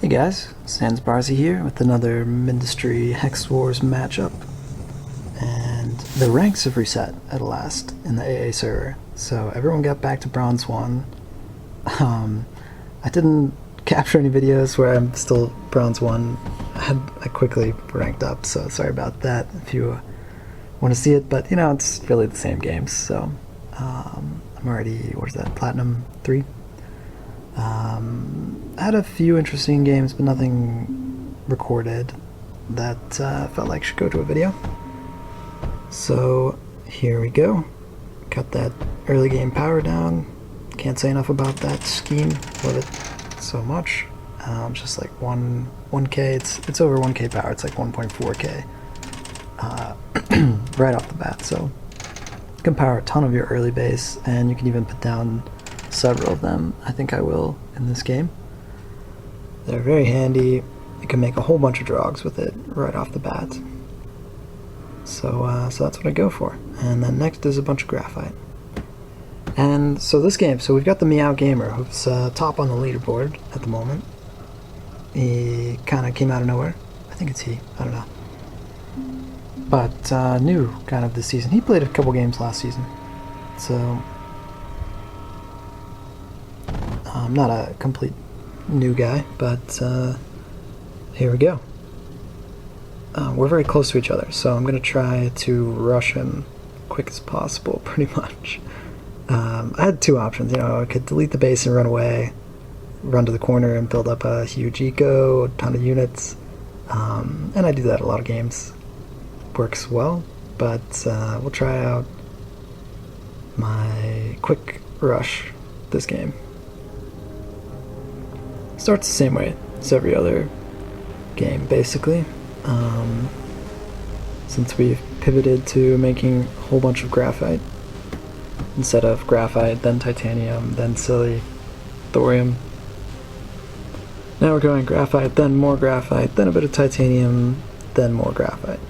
Hey guys, Sans Barzi here with another Mindustry Hex Wars matchup, and the ranks have reset at last in the AA server, so everyone got back to Bronze 1. I didn't capture any videos where I'm still Bronze 1. I quickly ranked up, so sorry about that if you want to see it, but you know, it's really the same games, so I'm already, what is that, Platinum 3? I had a few interesting games, but nothing recorded that felt like should go to a video. So here we go. Got that early game power down. Can't say enough about that scheme. Love it so much. Just like 1k. It's over 1k power. It's like 1.4k right off the bat. So you can power a ton of your early base, and you can even put down several of them. I think I will in this game. They're very handy. You can make a whole bunch of drogs with it right off the bat. So that's what I go for. And then next is a bunch of graphite. And so this game, so we've got the theMeowGamer, who's top on the leaderboard at the moment. He kind of came out of nowhere. I think it's he. I don't know. But new kind of this season. He played a couple games last season. So I'm not a complete new guy, but here we go. We're very close to each other, so I'm going to try to rush him quick as possible, pretty much. I had two options. You know, I could delete the base and run away, run to the corner and build up a huge eco, a ton of units, and I do that a lot of games. Works well, but we'll try out my quick rush this game. Starts the same way as every other game, basically. Since we've pivoted to making a whole bunch of graphite, instead of graphite, then titanium, then silly, thorium. Now we're going graphite, then more graphite, then a bit of titanium, then more graphite.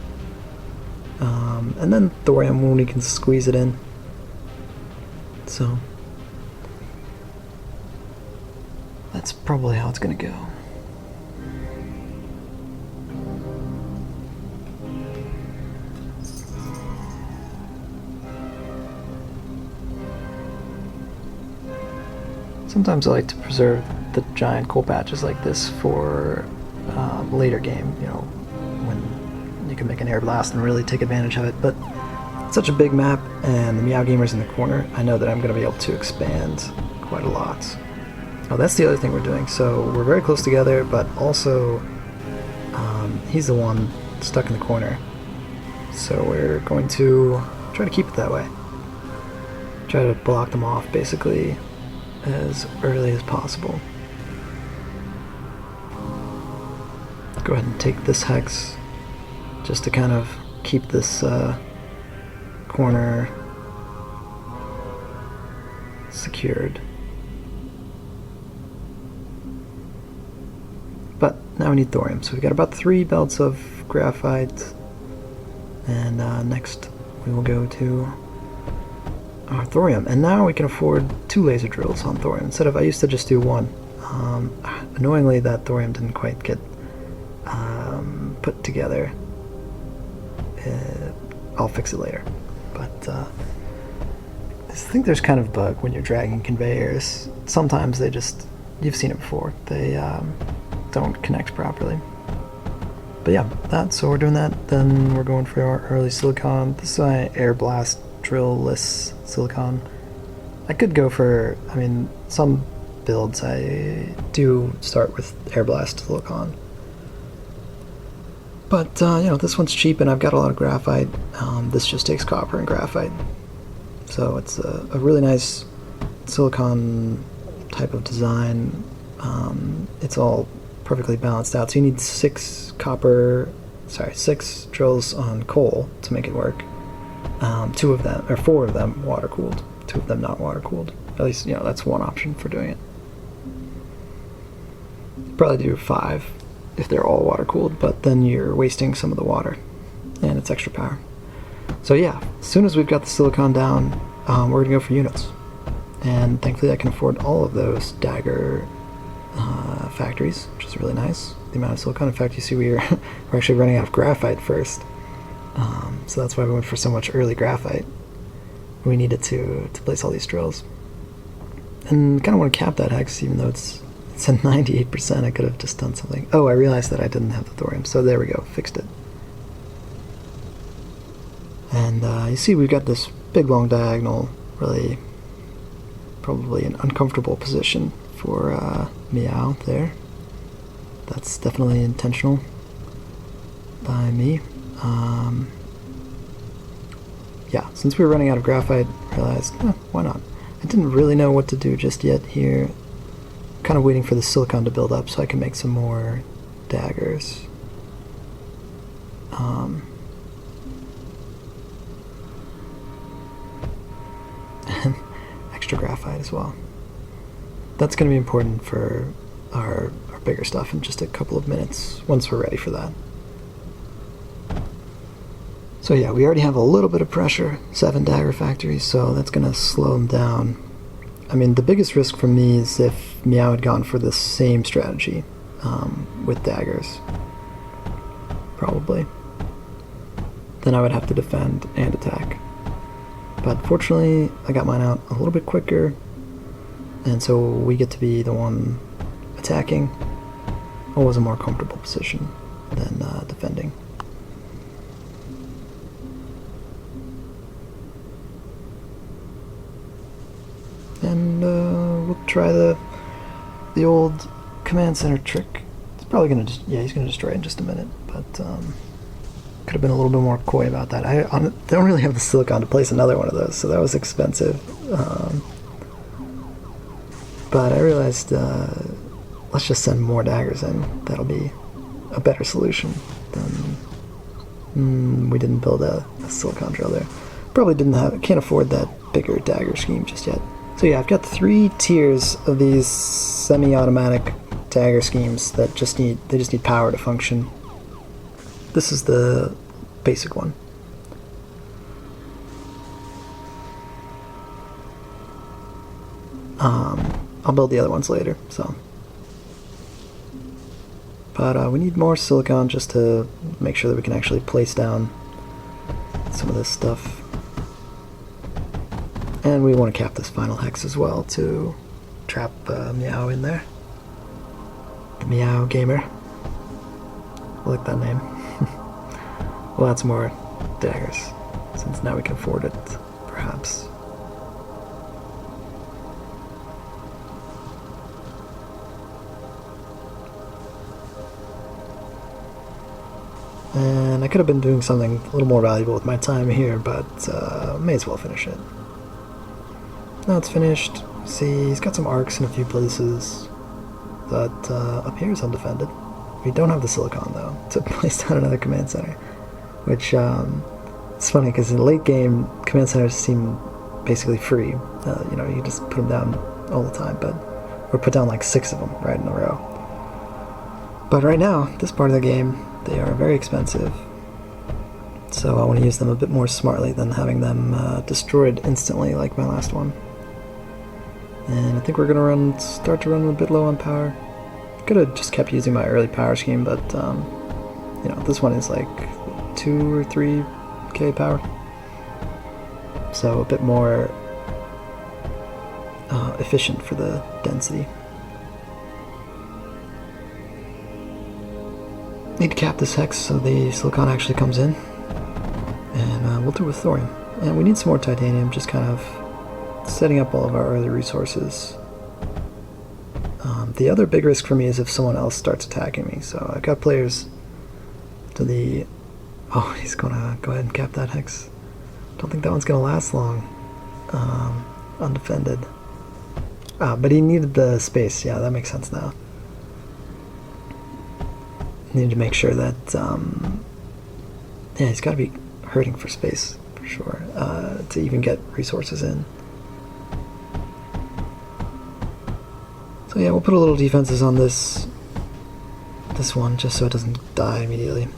And then thorium when we can squeeze it in. So that's probably how it's going to go. Sometimes I like to preserve the giant coal patches like this for later game, you know, when you can make an air blast and really take advantage of it. But it's such a big map, and the theMeowGamer's in the corner, I know that I'm going to be able to expand quite a lot. Oh, that's the other thing we're doing. So we're very close together, but also he's the one stuck in the corner. So we're going to try to keep it that way. Try to block them off, basically, as early as possible. Go ahead and take this hex just to kind of keep this corner secured. But now we need thorium, so we've got about 3 belts of graphite, and next we will go to our thorium, and now we can afford 2 laser drills on thorium instead of, I used to just do 1. Annoyingly, that thorium didn't quite get put together. I'll fix it later, but I think there's kind of a bug when you're dragging conveyors. Sometimes they just, you've seen it before, they don't connect properly. But yeah, so we're doing that. Then we're going for our early silicon. This is my air blast drill-less silicon. I could go for, I mean, some builds I do start with air blast silicon. But, you know, this one's cheap and I've got a lot of graphite. This just takes copper and graphite. So it's a really nice silicon type of design. It's all perfectly balanced out. So you need 6 drills on coal to make it work. 2 of them, or 4 of them water cooled, 2 of them not water cooled. At least, you know, that's one option for doing it. Probably do 5 if they're all water cooled, but then you're wasting some of the water and it's extra power. So yeah, as soon as we've got the silicon down, we're gonna go for units, and thankfully I can afford all of those dagger factories, which is really nice. The amount of silicon. In fact, you see we're actually running out of graphite first. So that's why we went for so much early graphite. We needed to place all these drills. And kind of want to cap that hex, even though it's at 98%. I could have just done something. Oh, I realized that I didn't have the thorium, so there we go, fixed it. And you see we've got this big long diagonal, really probably an uncomfortable position for Meow there. That's definitely intentional by me. Yeah, since we were running out of graphite, I realized, why not? I didn't really know what to do just yet here. I'm kind of waiting for the silicon to build up so I can make some more daggers. And extra graphite as well. That's going to be important for our bigger stuff in just a couple of minutes, once we're ready for that. So yeah, we already have a little bit of pressure, 7 dagger factories, so that's going to slow them down. I mean, the biggest risk for me is if Meow had gone for the same strategy with daggers, probably. Then I would have to defend and attack. But fortunately, I got mine out a little bit quicker, and so we get to be the one attacking. Always a more comfortable position than defending. And we'll try the old command center trick. It's probably gonna he's gonna destroy it in just a minute, but could have been a little bit more coy about that. I don't really have the silicon to place another one of those, so that was expensive. But I realized let's just send more daggers in. That'll be a better solution than we didn't build a silicon drill there. Probably can't afford that bigger dagger scheme just yet. So yeah, I've got 3 tiers of these semi-automatic dagger schemes that just need power to function. This is the basic one. I'll build the other ones later, so. But we need more silicon just to make sure that we can actually place down some of this stuff. And we want to cap this final hex as well to trap Meow in there. The theMeowGamer. I like that name. Well, that's more daggers, since now we can afford it, perhaps. And I could have been doing something a little more valuable with my time here, but may as well finish it. Now it's finished. See, he's got some arcs in a few places, but up here is undefended. We don't have the silicon, though, to place down another command center, which it's funny, because in the late game, command centers seem basically free. You know, you just put them down all the time, but or put down like 6 of them right in a row. But right now, this part of the game, they are very expensive, so I want to use them a bit more smartly than having them destroyed instantly like my last one. And I think we're going to start to run a bit low on power. Could have just kept using my early power scheme, but you know, this one is like 2 or 3k power, so a bit more efficient for the density. Need to cap this hex so the silicon actually comes in, and we'll do it with thorium. And we need some more titanium, just kind of setting up all of our early resources. The other big risk for me is if someone else starts attacking me. So I've got players to the... Oh, he's gonna go ahead and cap that hex. Don't think that one's gonna last long. Undefended. But he needed the space. Yeah, that makes sense now. Need to make sure that... yeah, he's got to be hurting for space, for sure, to even get resources in. So yeah, we'll put a little defenses on this one, just so it doesn't die immediately.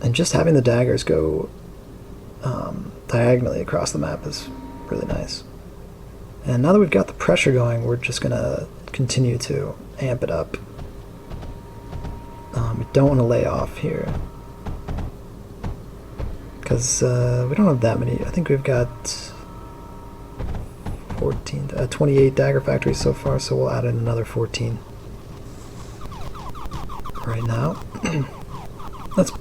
And just having the daggers go diagonally across the map is really nice. And now that we've got the pressure going, we're just gonna continue to amp it up. We don't want to lay off here, because we don't have that many. I think we've got 28 dagger factories so far, so we'll add in another 14 right now. That's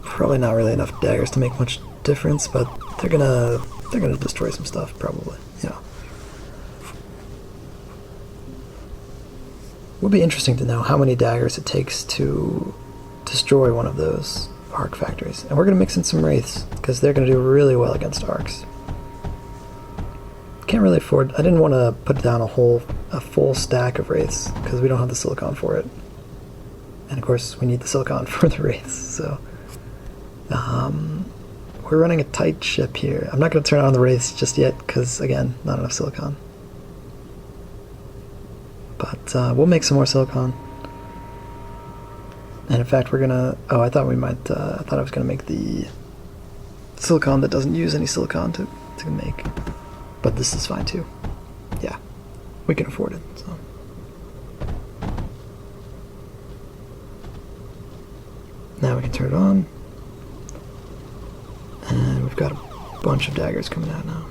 probably not really enough daggers to make much difference, but they're gonna destroy some stuff probably. Yeah. Would be interesting to know how many daggers it takes to destroy one of those arc factories. And we're going to mix in some wraiths, because they're going to do really well against arcs. Can't really afford... I didn't want to put down a full stack of wraiths, because we don't have the silicon for it. And of course, we need the silicon for the wraiths, so... we're running a tight ship here. I'm not going to turn on the wraiths just yet, because, again, not enough silicon. But we'll make some more silicon. And in fact, we're gonna... Oh, I thought we might... I thought I was gonna make the silicon that doesn't use any silicon to make. But this is fine too. Yeah, we can afford it, so... Now we can turn it on. And we've got a bunch of daggers coming out now.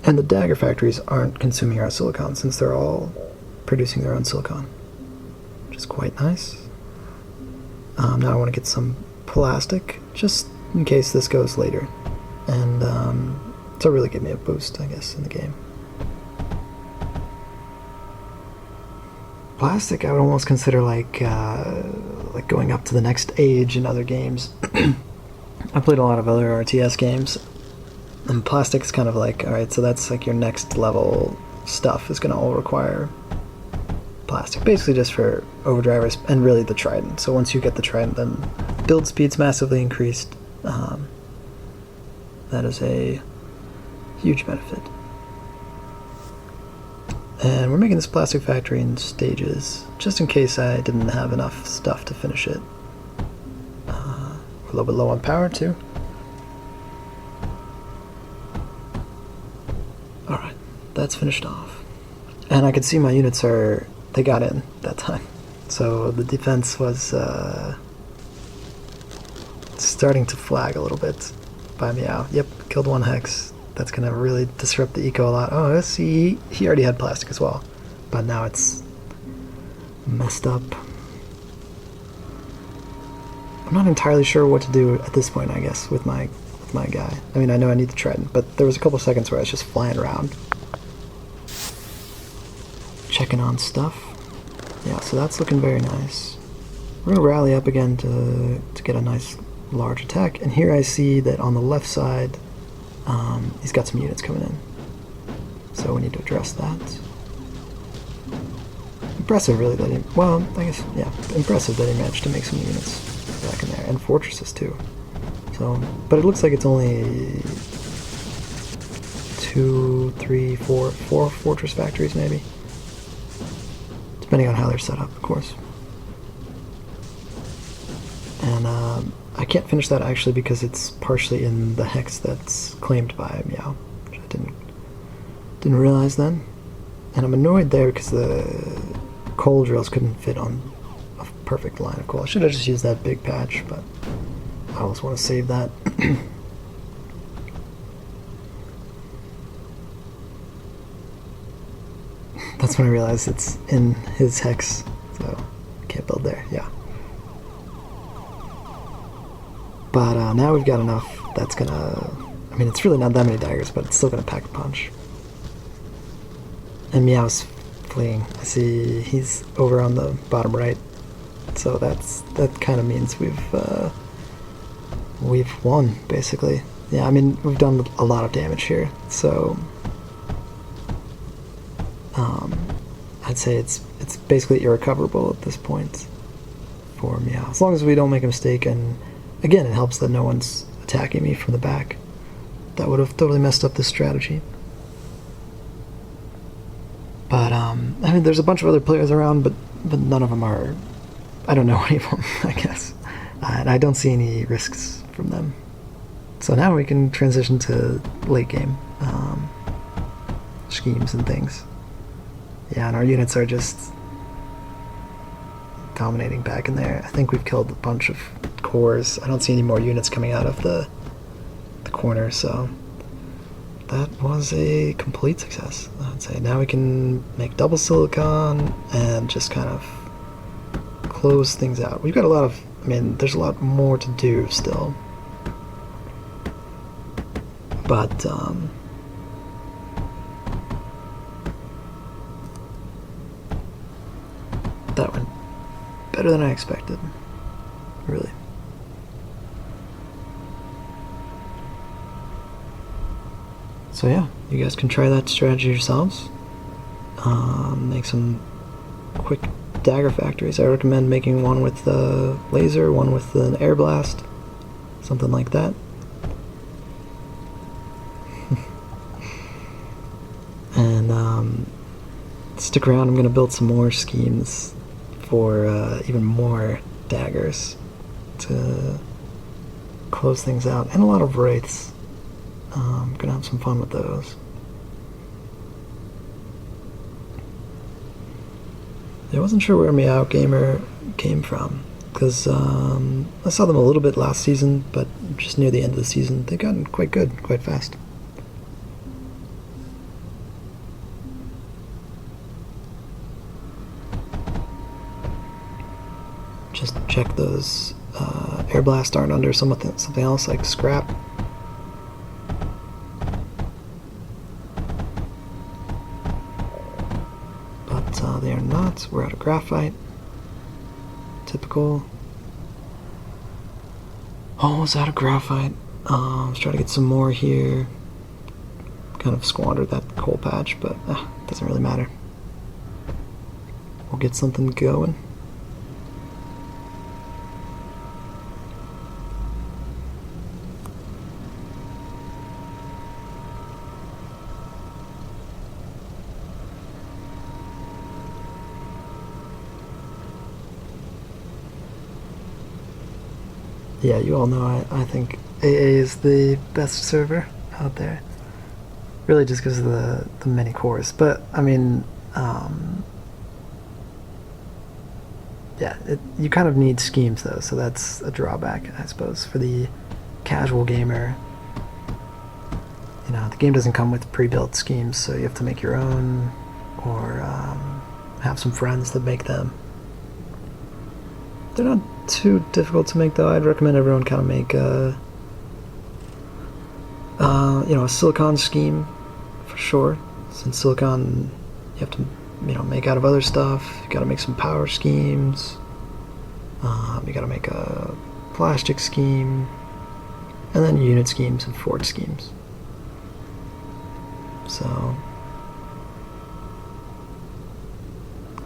And the dagger factories aren't consuming our silicon, since they're all producing their own silicon, which is quite nice. Now I want to get some plastic, just in case this goes later, and to really give me a boost, I guess, in the game. Plastic I would almost consider like going up to the next age in other games. I played a lot of other RTS games, and plastic's kind of like, alright, so that's like your next level stuff is going to all require plastic, basically just for overdrivers and really the trident. So once you get the trident, then build speed's massively increased. That is a huge benefit. And we're making this plastic factory in stages, just in case I didn't have enough stuff to finish it. We're a little bit low on power too. Alright, that's finished off. And I could see my units they got in that time. So the defense was starting to flag a little bit by Meow. Yep, killed one hex. That's going to really disrupt the eco a lot. Oh, let's see, he already had plastic as well. But now it's messed up. I'm not entirely sure what to do at this point, I guess, with my guy. I mean, I know I need the trident, but there was a couple seconds where I was just flying around, checking on stuff. Yeah, so that's looking very nice. We're going to rally up again to get a nice large attack. And here I see that on the left side, he's got some units coming in. So we need to address that. Impressive, really, that he... Well, I guess, yeah, impressive that he managed to make some units back in there. And fortresses, too. So, but it looks like it's only 2, 3, 4 fortress factories, maybe. Depending on how they're set up, of course. And I can't finish that actually because it's partially in the hex that's claimed by Meow, which I didn't realize then. And I'm annoyed there because the coal drills couldn't fit on a perfect line of coal. I should have just used that big patch, but I always want to save that. That's when I realized it's in his hex, so I can't build there, yeah. But now we've got enough that's gonna... I mean, it's really not that many daggers, but it's still gonna pack a punch. And Meow's fleeing. I see he's over on the bottom right, so that kind of means we've won, basically. Yeah, I mean, we've done a lot of damage here, so... I'd say it's basically irrecoverable at this point for Meow. As long as we don't make a mistake, and again, it helps that no one's attacking me from the back. That would have totally messed up this strategy. But, I mean, there's a bunch of other players around, but none of them are... I don't know any of them, I guess. And I don't see any risks from them. So now we can transition to late game schemes and things. Yeah, and our units are just dominating back in there. I think we've killed a bunch of cores. I don't see any more units coming out of the corner, so that was a complete success, I would say. Now we can make double silicon and just kind of close things out. We've got a lot of, I mean, there's a lot more to do still. But, that went better than I expected, really. So yeah, you guys can try that strategy yourselves. Make some quick dagger factories. I recommend making one with the laser, one with an air blast, something like that. And stick around, I'm going to build some more schemes for even more daggers to close things out, and a lot of wraiths. I'm going to have some fun with those. I wasn't sure where meowgamer came from, because I saw them a little bit last season, but just near the end of the season they've gotten quite good, quite fast. Just check those air blasts aren't under something else like scrap. But they are not. We're out of graphite. Typical. Almost out of graphite. Let's try to get some more here. Kind of squandered that coal patch, but doesn't really matter. We'll get something going. Yeah, you all know I think AA is the best server out there. Really just because of the many cores. But, I mean, yeah, you kind of need schemes though, so that's a drawback, I suppose, for the casual gamer. You know, the game doesn't come with pre-built schemes, so you have to make your own, or have some friends that make them. They're not too difficult to make though. I'd recommend everyone kind of make a silicon scheme for sure. Since silicon you have to make out of other stuff. You got to make some power schemes. You got to make a plastic scheme, and then unit schemes and forge schemes. So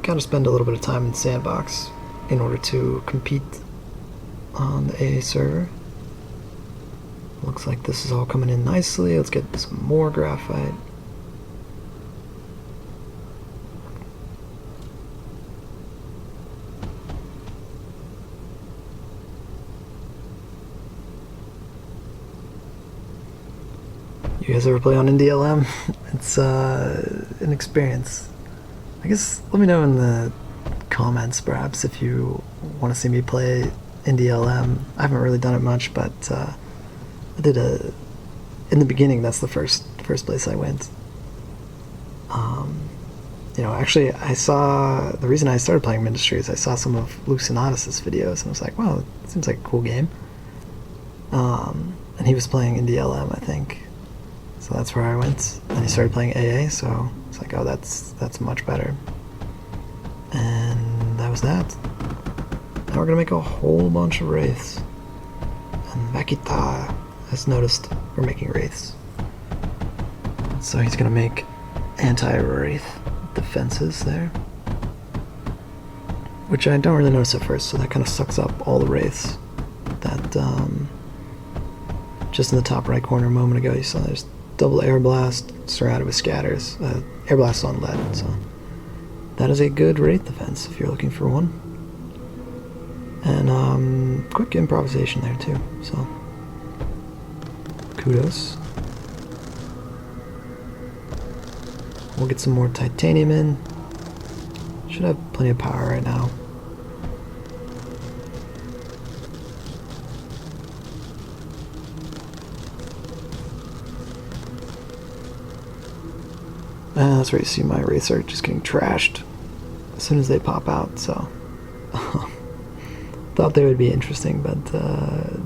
got to spend a little bit of time in the sandbox in order to compete on the AA server. Looks like this is all coming in nicely. Let's get some more graphite. You guys ever play on NDLM? It's an experience. I guess let me know in the comments perhaps if you want to see me play NDLM. I haven't really done it much, but I did in the beginning. That's the first place I went. Actually I saw, the reason I started playing Mindustry is I saw some of Lucinatus's videos and I was like, wow, it seems like a cool game. And he was playing NDLM, I think. So that's where I went, and he started playing AA, so it's like, oh, that's much better. And that was that. Now we're gonna make a whole bunch of wraiths. And Vakita has noticed we're making wraiths. So he's gonna make anti-wraith defenses there. Which I don't really notice at first, so that kind of sucks up all the wraiths. That, just in the top right corner a moment ago, you saw there's double air blast surrounded with scatters. Air blast on lead, so that is a good wraith defense if you're looking for one. And quick improvisation there too. So Kudos. We'll get some more titanium in. Should have plenty of power right now. That's where you see my racer just getting trashed as soon as they pop out, so thought they would be interesting, but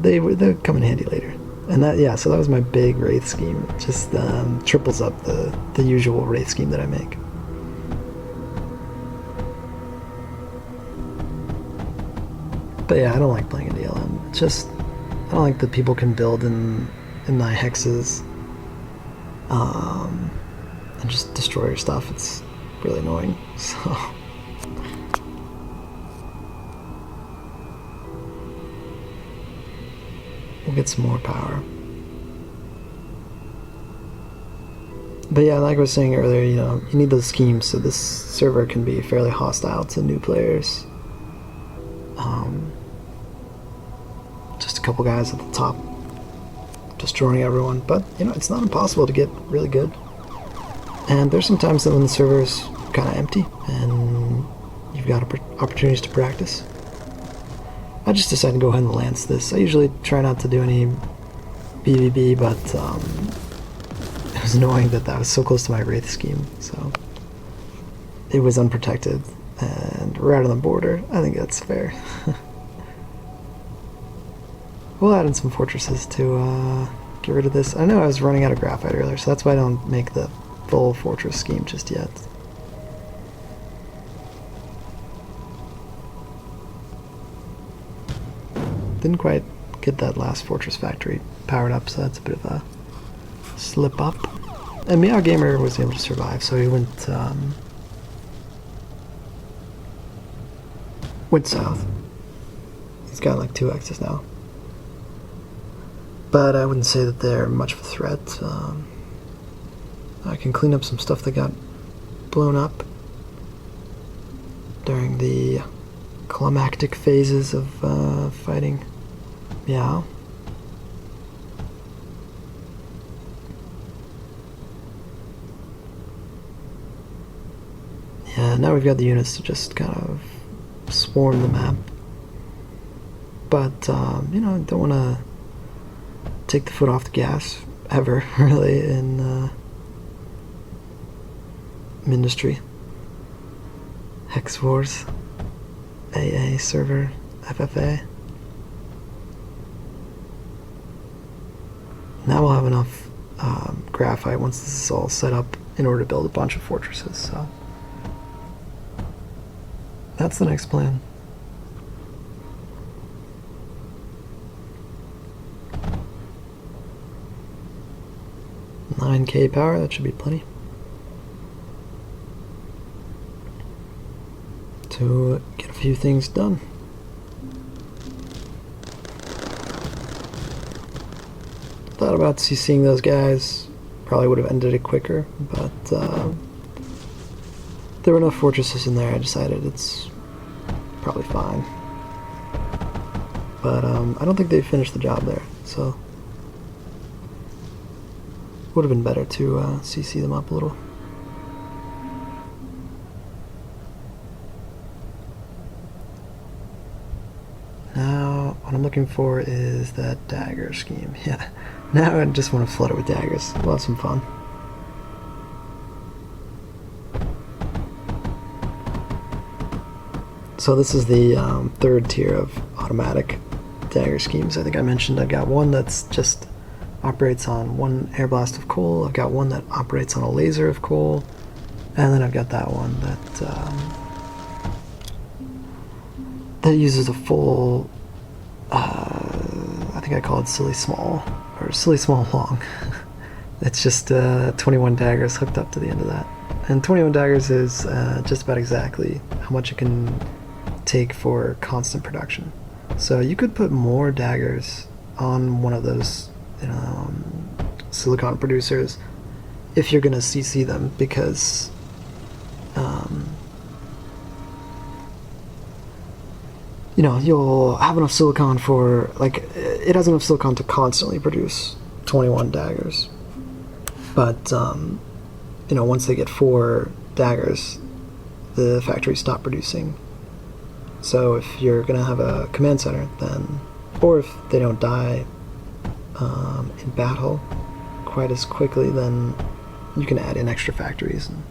they'll come in handy later. And that, yeah, so that was my big wraith scheme. Just triples up the usual wraith scheme that I make. But yeah, I don't like playing in DLM. It's just, I don't like that people can build in my hexes and just destroy your stuff. It's really annoying. So we'll get some more power. But yeah, like I was saying earlier, you know, you need those schemes so this server can be fairly hostile to new players. Just a couple guys at the top destroying everyone, but you know, it's not impossible to get really good. And there's some times that when the server's kind of empty and you've got opportunities to practice. I just decided to go ahead and lance this. I usually try not to do any BBB, but it was annoying that was so close to my wraith scheme, so it was unprotected and right on the border. I think that's fair. We'll add in some fortresses to get rid of this. I know I was running out of graphite earlier, so that's why I don't make the full fortress scheme just yet. Didn't quite get that last fortress factory powered up, so that's a bit of a slip up. And theMeowGamer was able to survive, so he went south. He's got like 2 X's now. But I wouldn't say that they're much of a threat. I can clean up some stuff that got blown up during the climactic phases of fighting Meow. Yeah, now we've got the units to just kind of swarm the map. But, you know, don't want to take the foot off the gas, ever, really, in Mindustry. Hex Wars, AA Server, FFA. Now we'll have enough graphite once this is all set up in order to build a bunch of fortresses, so that's the next plan. $9K power, that should be plenty to get a few things done. Thought about CCing those guys, probably would have ended it quicker, but there were enough fortresses in there, I decided it's probably fine. But I don't think they finished the job there, so would have been better to CC them up a little. Now, what I'm looking for is that dagger scheme. Yeah, now I just want to flood it with daggers. We'll have some fun. So this is the third tier of automatic dagger schemes. I think I mentioned I've got one that's just operates on one air blast of coal. I've got one that operates on a laser of coal, and then I've got that one that uses a full, I think I call it silly small, or silly small long. It's just 21 daggers hooked up to the end of that. And 21 daggers is just about exactly how much it can take for constant production. So you could put more daggers on one of those silicon producers if you're gonna CC them, because you know, you'll have enough silicon for, like, it has enough silicon to constantly produce 21 daggers. But, you know, once they get 4 daggers, the factories stop producing. So if you're going to have a command center, then, or if they don't die in battle quite as quickly, then you can add in extra factories and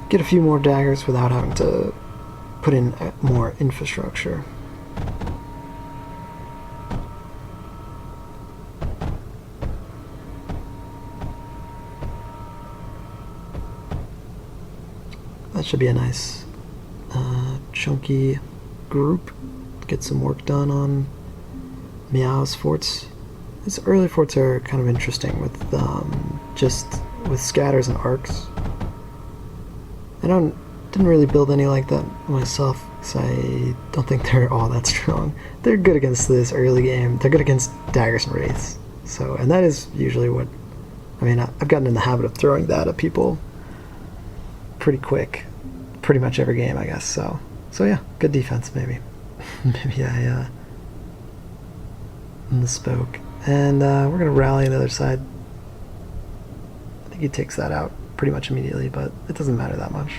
get a few more daggers without having to put in more infrastructure. That should be a nice chunky group. Get some work done on Meow's forts. These early forts are kind of interesting with just with scatters and arcs. I didn't really build any like that myself because I don't think they're all that strong. They're good against this early game. They're good against daggers and wraiths. So, and that is usually what, I mean, I've gotten in the habit of throwing that at people pretty quick, pretty much every game, I guess. So yeah, good defense maybe. Maybe I misspoke. And we're gonna rally on the other side. I think he takes that out pretty much immediately, but it doesn't matter that much.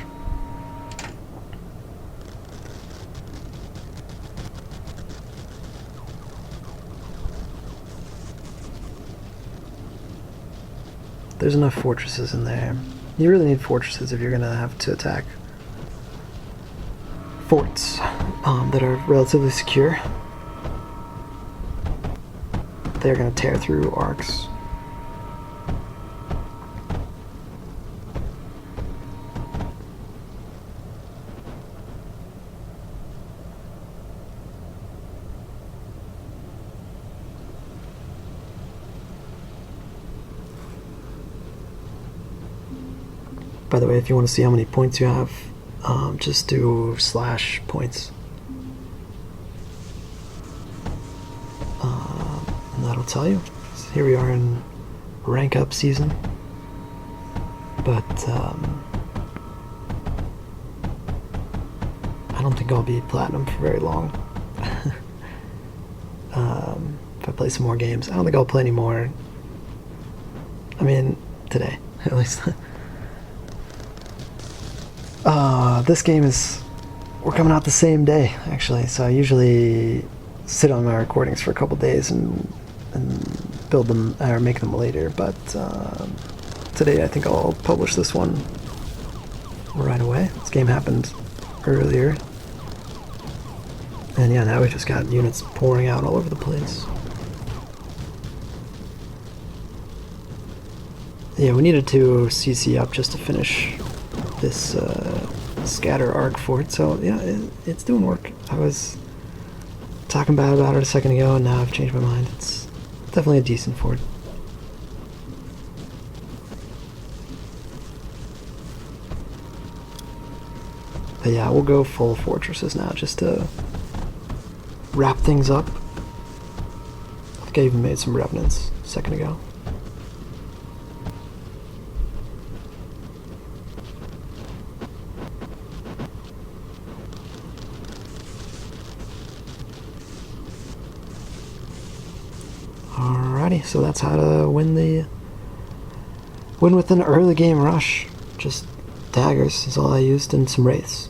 There's enough fortresses in there. You really need fortresses if you're gonna have to attack forts that are relatively secure. They're gonna tear through arcs. By the way, if you want to see how many points you have, just do / points. And that'll tell you. So here we are in rank up season. But I don't think I'll be platinum for very long. If I play some more games. I don't think I'll play any more. I mean, today, at least. This game we're coming out the same day, actually, so I usually sit on my recordings for a couple days and build them, or make them later, but today I think I'll publish this one right away. This game happened earlier, and yeah, now we just got units pouring out all over the place. Yeah, we needed to CC up just to finish this scatter arc fort, so yeah, it's doing work. I was talking bad about it a second ago, and now I've changed my mind. It's definitely a decent fort. But yeah, we'll go full fortresses now just to wrap things up. I think I even made some revenants a second ago. Alrighty, so that's how to win with an early game rush. Just daggers is all I used and some wraiths.